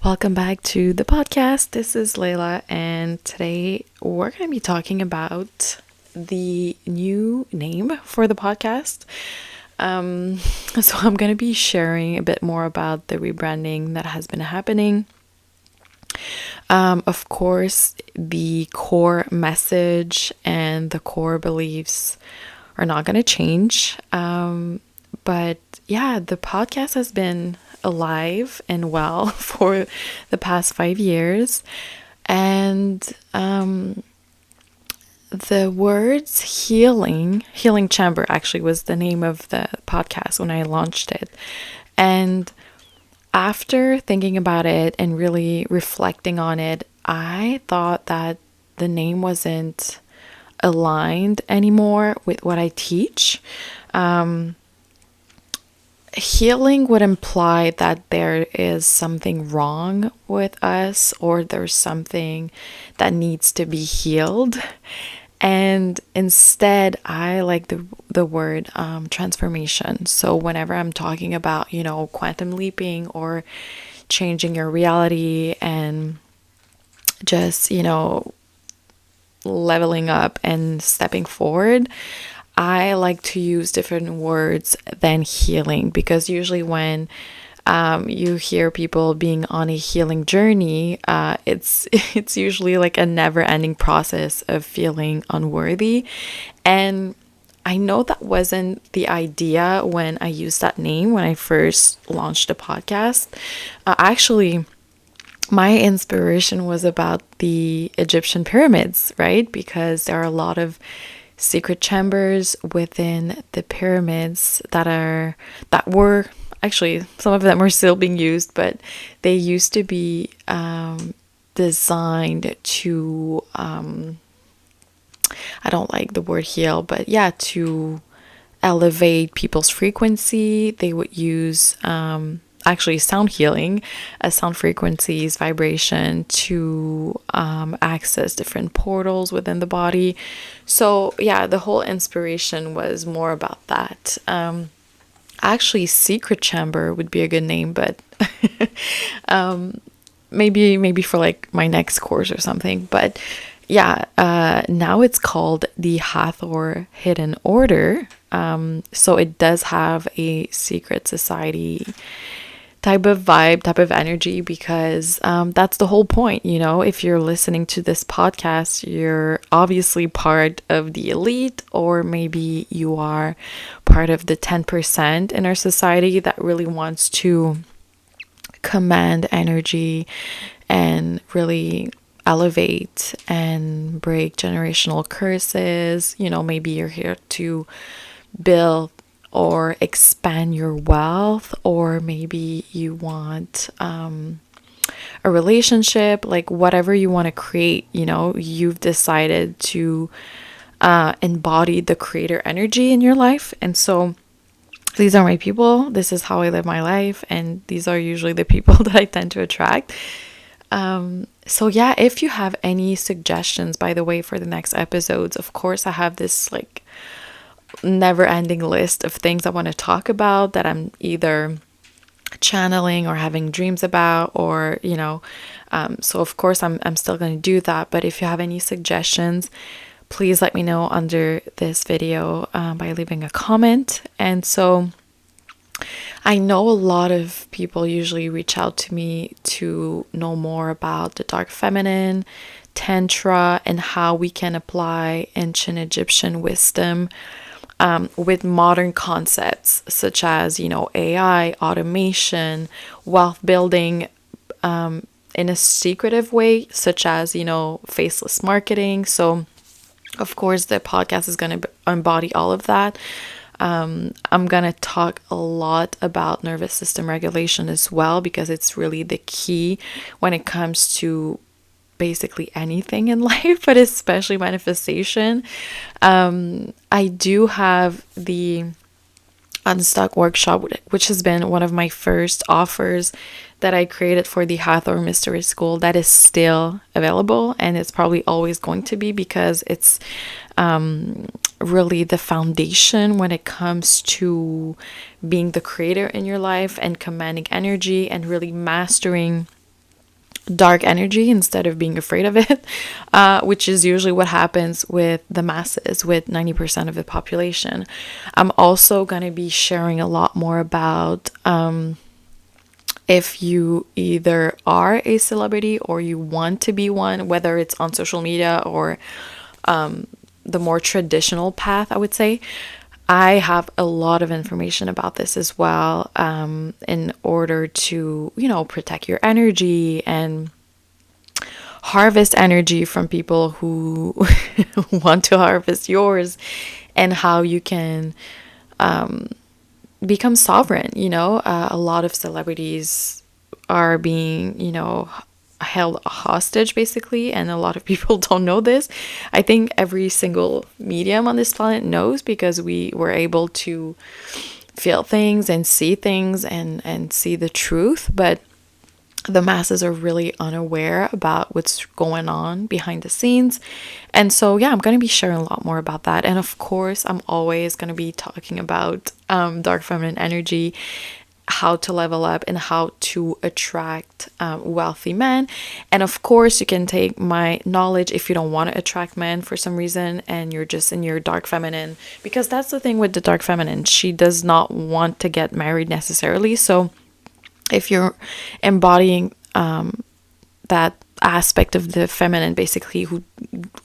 Welcome back to the podcast. This is Layla, and today we're going to be talking about the new name for the podcast. So I'm going to be sharing a bit more about the rebranding that has been happening. Of course, the core message and the core beliefs are not going to change. But yeah, the podcast has been alive and well for the past 5 years. And the words healing chamber actually was the name of the podcast when I launched it. And after thinking about it and really reflecting on it, I thought that the name wasn't aligned anymore with what I teach. Healing would imply that there is something wrong with us or there's something that needs to be healed. And instead, I like the word transformation. So whenever I'm talking about, quantum leaping or changing your reality and just, leveling up and stepping forward, I like to use different words than healing, because usually when you hear people being on a healing journey, it's usually like a never-ending process of feeling unworthy. And I know that wasn't the idea when I used that name when I first launched the podcast. Actually, my inspiration was about the Egyptian pyramids, right? Because there are a lot of secret chambers within the pyramids that were actually, some of them are still being used, but they used to be designed to I don't like the word heal, but yeah, to elevate people's frequency. They would use actually sound healing, sound frequencies, vibration to access different portals within the body. So yeah, the whole inspiration was more about that. Actually, secret chamber would be a good name, but maybe for like my next course or something. But yeah, now it's called the Hathor Hidden Order. So it does have a secret society type of vibe, type of energy, because that's the whole point. If you're listening to this podcast, you're obviously part of the elite, or maybe you are part of the 10% in our society that really wants to command energy and really elevate and break generational curses. Maybe you're here to build or expand your wealth, or maybe you want a relationship, like whatever you want to create. You've decided to embody the creator energy in your life. And so these are my people. This is how I live my life, and these are usually the people that I tend to attract. So yeah, if you have any suggestions, by the way, for the next episodes, of course I have this like never-ending list of things I want to talk about that I'm either channeling or having dreams about, or so of course I'm still going to do that. But if you have any suggestions, please let me know under this video by leaving a comment. And so I know a lot of people usually reach out to me to know more about the dark feminine, tantra, and how we can apply ancient Egyptian wisdom with modern concepts such as, AI, automation, wealth building in a secretive way, such as, faceless marketing. So, of course, the podcast is going to embody all of that. I'm going to talk a lot about nervous system regulation as well, because it's really the key when it comes to basically anything in life, but especially manifestation. I do have the Unstuck workshop, which has been one of my first offers that I created for the Hathor Mystery School, that is still available, and it's probably always going to be, because it's really the foundation when it comes to being the creator in your life and commanding energy and really mastering dark energy instead of being afraid of it, which is usually what happens with the masses, with 90% of the population. I'm also going to be sharing a lot more about if you either are a celebrity or you want to be one, whether it's on social media or the more traditional path, I would say. I have a lot of information about this as well, in order to, protect your energy and harvest energy from people who want to harvest yours, and how you can become sovereign. A lot of celebrities are being, held hostage basically, and a lot of people don't know this. I think every single medium on this planet knows, because we were able to feel things and see things and see the truth, but the masses are really unaware about what's going on behind the scenes. And so, yeah, I'm going to be sharing a lot more about that. And of course, I'm always going to be talking about dark feminine energy, how to level up, and how to attract wealthy men. And of course, you can take my knowledge if you don't want to attract men for some reason and you're just in your dark feminine, because that's the thing with the dark feminine. She does not want to get married necessarily. So if you're embodying that aspect of the feminine, basically,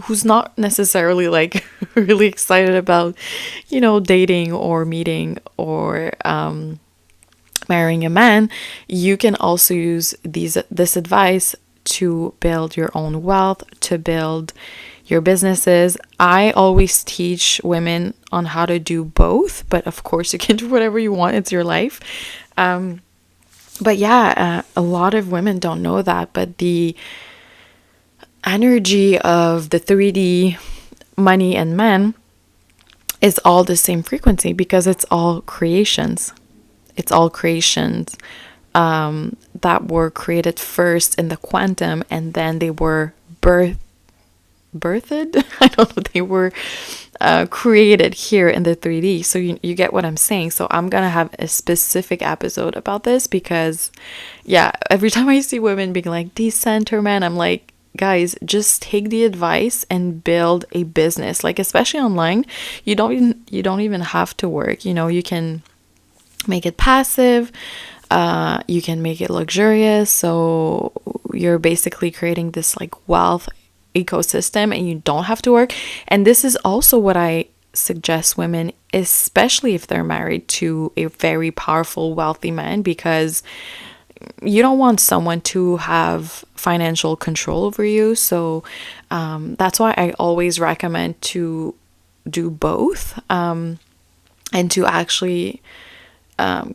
who's not necessarily like really excited about, dating or meeting or marrying a man, you can also use this advice to build your own wealth, to build your businesses. I always teach women on how to do both, but of course you can do whatever you want. It's your life. But yeah, a lot of women don't know that, but the energy of the 3D money and men is all the same frequency, because it's all creations. It's all creations that were created first in the quantum, and then they were birthed. I don't know. They were created here in the 3D. So you get what I'm saying. So I'm gonna have a specific episode about this, because yeah, every time I see women being like, decenter man, I'm like, guys, just take the advice and build a business. Like, especially online, you don't even have to work. You can make it passive. You can make it luxurious. So you're basically creating this like wealth ecosystem, and you don't have to work. And this is also what I suggest women, especially if they're married to a very powerful, wealthy man, because you don't want someone to have financial control over you. So that's why I always recommend to do both, and to actually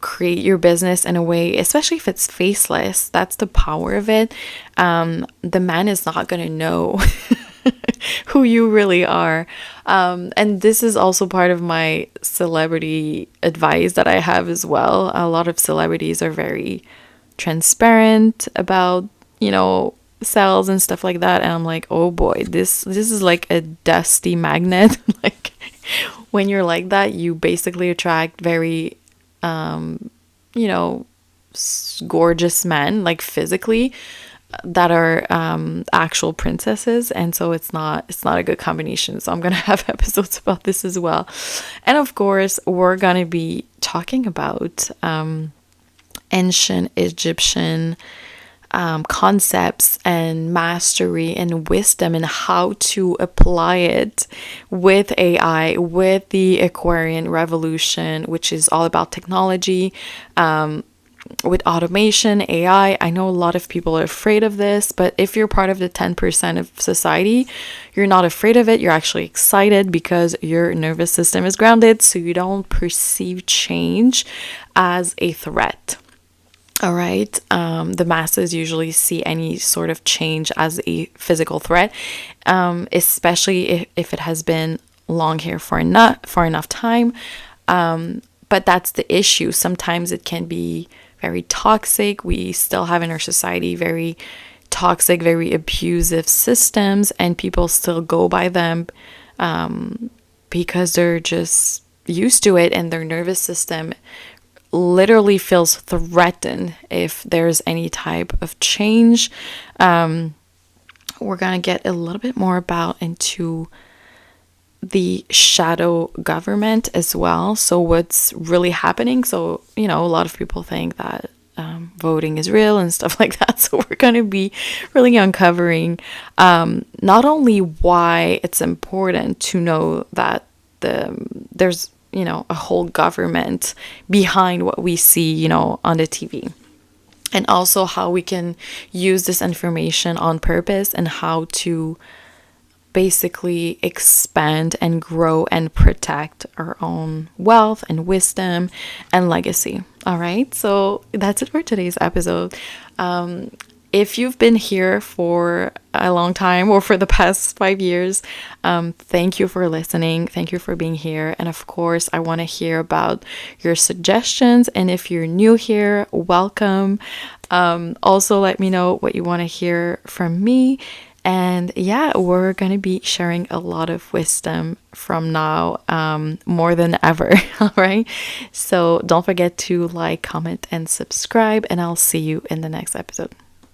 create your business in a way, especially if it's faceless. That's the power of it. The man is not going to know who you really are. And this is also part of my celebrity advice that I have as well. A lot of celebrities are very transparent about, sales and stuff like that. And I'm like, oh boy, this is like a dusty magnet. Like, when you're like that, you basically attract very gorgeous men, like physically, that are actual princesses. And so it's not a good combination. So I'm gonna have episodes about this as well. And of course, we're gonna be talking about ancient Egyptian concepts and mastery and wisdom, and how to apply it with AI, with the Aquarian revolution, which is all about technology, with automation, AI. I know a lot of people are afraid of this, but if you're part of the 10% of society, you're not afraid of it. You're actually excited, because your nervous system is grounded, so you don't perceive change as a threat. All right. The masses usually see any sort of change as a physical threat, especially if it has been long here for enough time. But that's the issue. Sometimes it can be very toxic. We still have in our society very toxic, very abusive systems, and people still go by them because they're just used to it, and their nervous system literally feels threatened if there's any type of change. We're going to get a little bit more about into the shadow government as well. So what's really happening? So, a lot of people think that voting is real and stuff like that. So we're going to be really uncovering not only why it's important to know that there's, a whole government behind what we see, on the TV. And also how we can use this information on purpose and how to basically expand and grow and protect our own wealth and wisdom and legacy. All right, so that's it for today's episode. If you've been here for a long time or for the past 5 years, thank you for listening. Thank you for being here. And of course, I want to hear about your suggestions. And if you're new here, welcome. Also, let me know what you want to hear from me. And yeah, we're going to be sharing a lot of wisdom from now, more than ever. All right. So don't forget to like, comment, and subscribe. And I'll see you in the next episode.